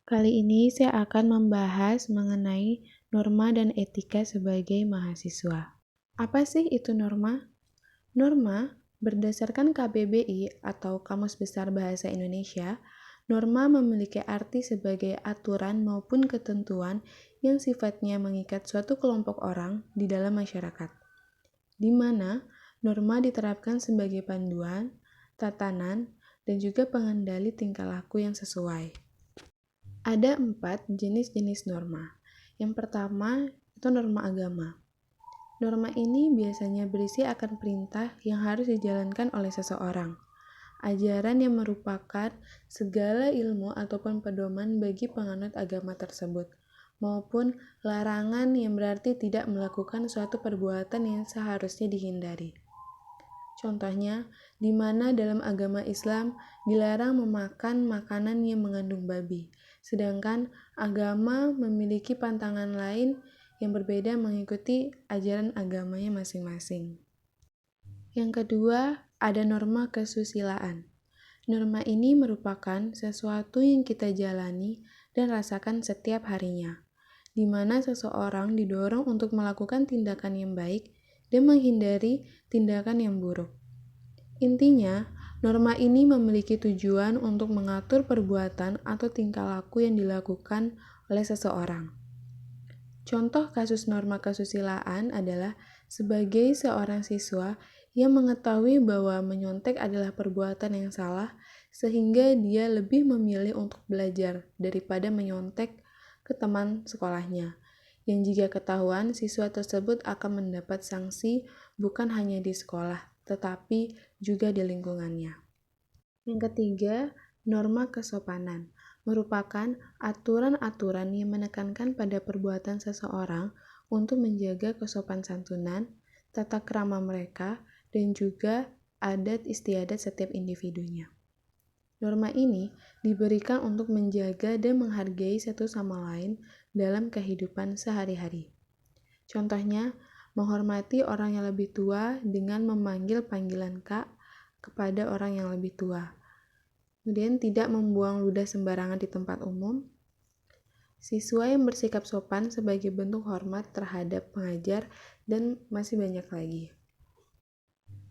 Kali ini saya akan membahas mengenai norma dan etika sebagai mahasiswa. Apa sih itu norma? Norma, berdasarkan KBBI atau Kamus Besar Bahasa Indonesia, norma memiliki arti sebagai aturan maupun ketentuan yang sifatnya mengikat suatu kelompok orang di dalam masyarakat, di mana norma diterapkan sebagai panduan, tatanan, dan juga pengendali tingkah laku yang sesuai. Ada 4 jenis-jenis norma. Yang pertama, itu norma agama. Norma ini biasanya berisi akan perintah yang harus dijalankan oleh seseorang. Ajaran yang merupakan segala ilmu ataupun pedoman bagi penganut agama tersebut, maupun larangan yang berarti tidak melakukan suatu perbuatan yang seharusnya dihindari. Contohnya, di mana dalam agama Islam dilarang memakan makanan yang mengandung babi, sedangkan agama memiliki pantangan lain yang berbeda mengikuti ajaran agamanya masing-masing. Yang kedua, ada norma kesusilaan. Norma ini merupakan sesuatu yang kita jalani dan rasakan setiap harinya, di mana seseorang didorong untuk melakukan tindakan yang baik dan menghindari tindakan yang buruk. Intinya, norma ini memiliki tujuan untuk mengatur perbuatan atau tingkah laku yang dilakukan oleh seseorang. Contoh kasus norma kesusilaan adalah sebagai seorang siswa yang mengetahui bahwa menyontek adalah perbuatan yang salah, sehingga dia lebih memilih untuk belajar daripada menyontek ke teman sekolahnya. Yang jika ketahuan, siswa tersebut akan mendapat sanksi bukan hanya di sekolah, tetapi juga di lingkungannya. Yang ketiga, norma kesopanan merupakan aturan-aturan yang menekankan pada perbuatan seseorang untuk menjaga kesopan santunan, tata krama mereka, dan juga adat istiadat setiap individunya. Norma ini diberikan untuk menjaga dan menghargai satu sama lain dalam kehidupan sehari-hari. Contohnya, menghormati orang yang lebih tua dengan memanggil panggilan Kak kepada orang yang lebih tua. Kemudian tidak membuang ludah sembarangan di tempat umum. Siswa yang bersikap sopan sebagai bentuk hormat terhadap pengajar, dan masih banyak lagi.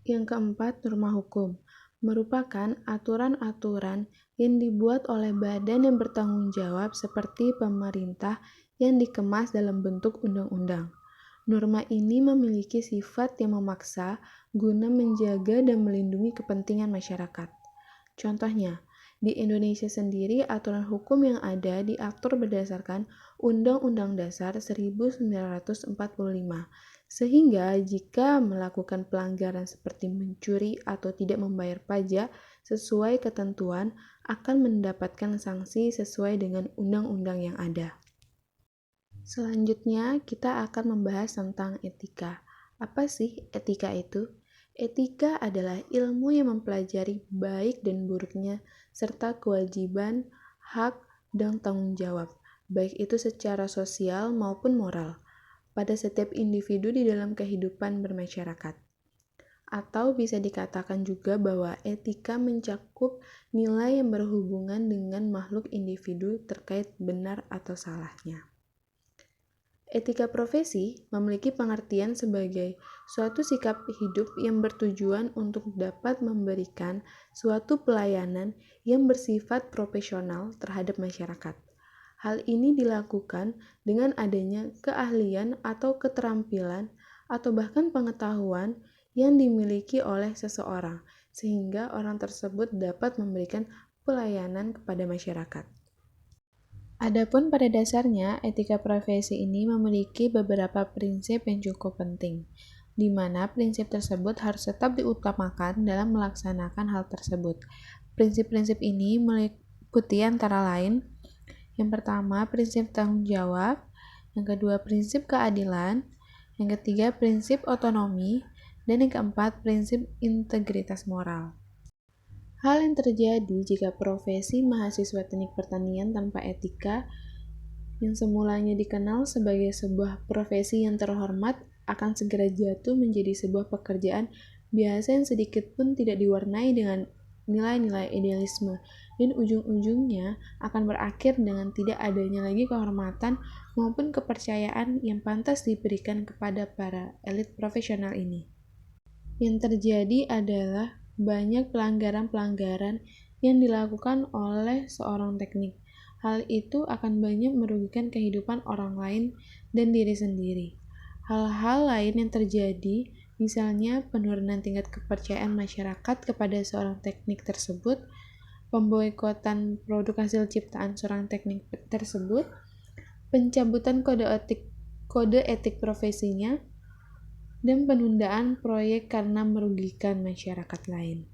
Yang keempat, norma hukum merupakan aturan-aturan yang dibuat oleh badan yang bertanggung jawab seperti pemerintah yang dikemas dalam bentuk undang-undang. Norma ini memiliki sifat yang memaksa guna menjaga dan melindungi kepentingan masyarakat. Contohnya, di Indonesia sendiri aturan hukum yang ada diatur berdasarkan Undang-Undang Dasar 1945, sehingga jika melakukan pelanggaran seperti mencuri atau tidak membayar pajak sesuai ketentuan akan mendapatkan sanksi sesuai dengan undang-undang yang ada. Selanjutnya, kita akan membahas tentang etika. Apa sih etika itu? Etika adalah ilmu yang mempelajari baik dan buruknya, serta kewajiban, hak, dan tanggung jawab, baik itu secara sosial maupun moral, pada setiap individu di dalam kehidupan bermasyarakat. Atau bisa dikatakan juga bahwa etika mencakup nilai yang berhubungan dengan makhluk individu terkait benar atau salahnya. Etika profesi memiliki pengertian sebagai suatu sikap hidup yang bertujuan untuk dapat memberikan suatu pelayanan yang bersifat profesional terhadap masyarakat. Hal ini dilakukan dengan adanya keahlian atau keterampilan atau bahkan pengetahuan yang dimiliki oleh seseorang, sehingga orang tersebut dapat memberikan pelayanan kepada masyarakat. Adapun pada dasarnya, etika profesi ini memiliki beberapa prinsip yang cukup penting, di mana prinsip tersebut harus tetap diutamakan dalam melaksanakan hal tersebut. Prinsip-prinsip ini meliputi antara lain, yang pertama, prinsip tanggung jawab, yang kedua, prinsip keadilan, yang ketiga, prinsip otonomi, dan yang keempat, prinsip integritas moral. Hal yang terjadi jika profesi mahasiswa teknik pertanian tanpa etika yang semulanya dikenal sebagai sebuah profesi yang terhormat akan segera jatuh menjadi sebuah pekerjaan biasa yang sedikit pun tidak diwarnai dengan nilai-nilai idealisme, dan ujung-ujungnya akan berakhir dengan tidak adanya lagi kehormatan maupun kepercayaan yang pantas diberikan kepada para elit profesional ini. Yang terjadi adalah banyak pelanggaran-pelanggaran yang dilakukan oleh seorang teknik. Hal itu akan banyak merugikan kehidupan orang lain dan diri sendiri. Hal-hal lain yang terjadi, misalnya penurunan tingkat kepercayaan masyarakat kepada seorang teknik tersebut, pemboikotan produk hasil ciptaan seorang teknik tersebut, pencabutan kode etik profesinya, dan penundaan proyek karena merugikan masyarakat lain.